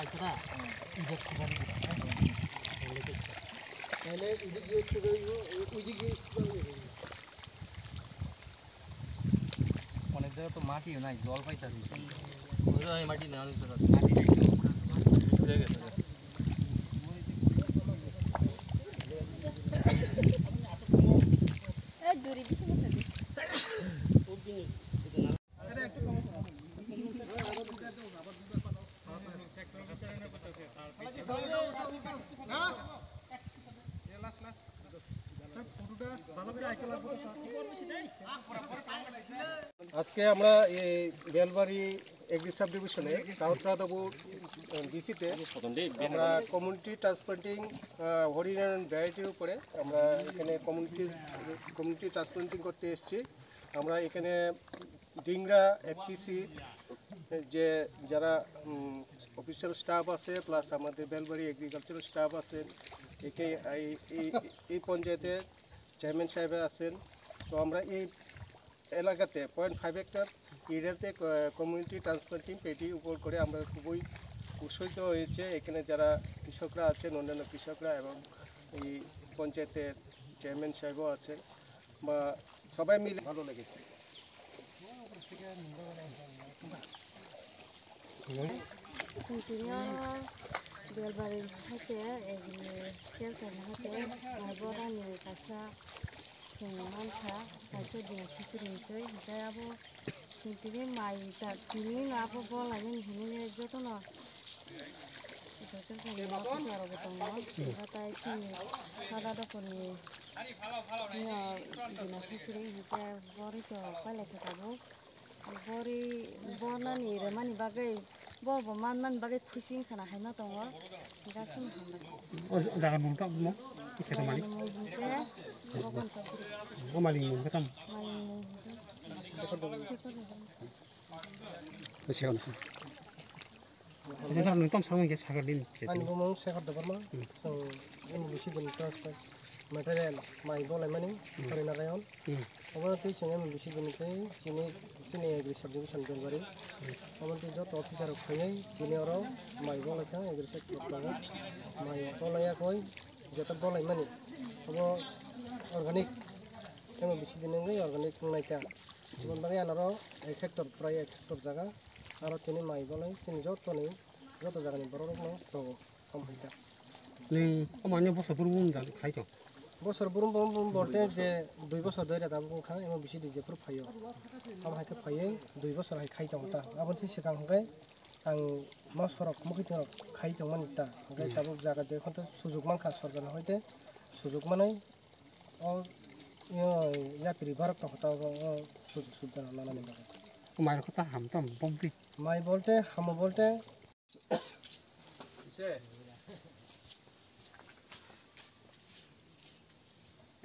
পাইছরা ইজেক সুবারি দিবা তাহলে ইজেক দিয়ে সুবারি ইজেক দিয়ে অনেক জায়গা তো মাটিও নাই জল পাইতাছি ওই মাটি না অনেক জায়গা মাটি নাই ঘুরে গেছে এই দড়ি দিতে বসে দি ও দিন আরে একটু কম আজকে আমরা এই বেলবাড়ি এগ্রি সাব ডিভিশনে সাউথ রাধাপুর ডিসিতে আমরা কমিউনিটি ট্রান্সপ্লান্টিং হরিয়ান ভ্যারাইটির উপরে আমরা এখানে কমিউনিটি ট্রান্সপ্লান্টিং করতে এসেছি। আমরা এখানে ডিংরা এফটিসি যে যারা অফিসিয়াল স্টাফ আছে প্লাস আমাদের বেলবাড়ি এগ্রিকালচারাল স্টাফ আছেন এই পঞ্চায়েতের চেয়ারম্যান সাহেব আছেন। তো আমরা এই এলাকাতে 0.5 হেক্টর এরিয়াতে কমিউনিটি ট্রান্সপ্লান্টিং পেটির উপর করে আমরা খুবই উৎসাহিত হয়েছে। এখানে যারা কৃষকরা আছেন অন্যান্য কৃষকরা এবং এই পঞ্চায়েতের চেয়ারম্যান সাহেবও আছেন বা সবাই মিলে ভালো লেগেছে। বেলবাড়ির হাতে কেলসার হাতে বড়ানি কাঁচা মানখা কাছে দিয়ে খিচুড়ি হাতে আবো সিনটিরে মাই তিনি আবো বলাইন হিনে যতন তাই সিনি সাদা দখলনি দিনা খিচুড়ি হিতে বড়ি তো পাইলে থাকাবো বড়ি বনানি রে মানি বাগै বলবো মান বাগै খুশি খানা हायना दङ गासिम हामबाय जागा नोंथां मो खेता मानि बगन साफुरि मालिक मोनखा थाम सेकन्ड नोंथां नोंथां सावं के सागर दिन आंनि बुंनाव सेकर दबरमा जों एमबिसि दिन ट्रान्सफार मेटेरियेल माइ बलाय मानि फरेना रायन अबरते जों एमबिसि दिननिफ्राय जोंनि एग्रि साब डिभिजन बेलबारि अबरते जत अफिसार फैनाय दिनै अराव माइ बलायखा एग्रि साब दङ माइ बलायाखै जत बलाय मानि अब अर्गानिक एमबिसि दिननि अर्गानिक नायका गुबुन बागै आनाराव 1 हेक्टर प्राय 1 हेक्टर जागा आरो तिनि माइ बलाय जों जत जागानि बररनो दङ कमप्लिटा नै अमाने बसरफोर बुंदां खायथ बसर बुरुम बरते जे 2 बसर धरे दाबो बुंखा एमो बिसि दिजेफोर फायो आम हायखो फायो 2 बसर हाय खाय दंता आबनसि सिगां हगाय आं मासरक मुखितरक खाय दंमोन ता हगाय दाबो जागा जे खन्थ सुजुग मानखा सरजाना होयते सुजुग माने अ याकरि बारक हता सुजुग सुदाना लानानै बागै माइ खता हामताम बम्पि माइ बोलते हम बोलते इसे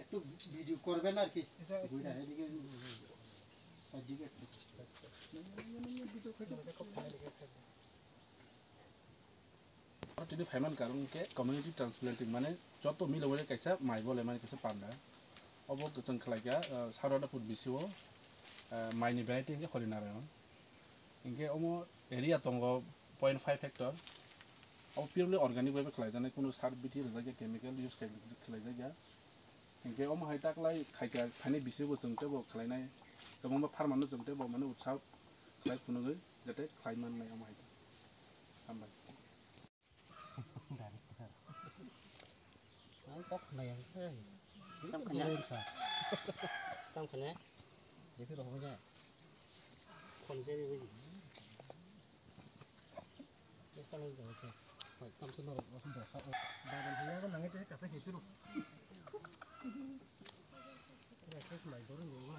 একটু ভিডিও করবেন আর কি বুইড়া এদিকে এদিকে তিনি ফাইমান কারণ কে কমিউনিটি ট্রান্সপ্লান্টিং মানে যত মিলবলে কাইসা মাই বলে মানে কাইসা পান্ডা অব जों खलायगा सारादा फुड बिसिओ माइनि भ्याराइटि के हरिनारायण इनके अमो एरिया दंग 0.5 हेक्टर अब प्योरली अर्गानिक वे खलायजानाय कुनु सार बिथि रजागे केमिकल यूज खलायजाया इनके अमो हायताकलाय खायगा फानि बिसिबो जोंते बो खलायनाय गोबां फार्मानो जोंते बो माने उत्साह खलाय फुनुगै जाते खलायमान नाय अमो हायता हामबाय Tóc này trong khने lên sao trong khने để cái đồ cái này còn dễ đi cái gì cái con lên rồi kìa phải tâm sinh nó sinh ra sao ba lần thứ nhất có năng cái cả sẽ hiểu được cái này cái này đó là nhiều quá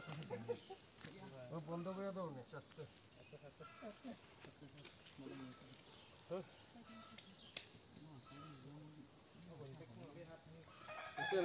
nó bồn đâu bây giờ này chắc Iya,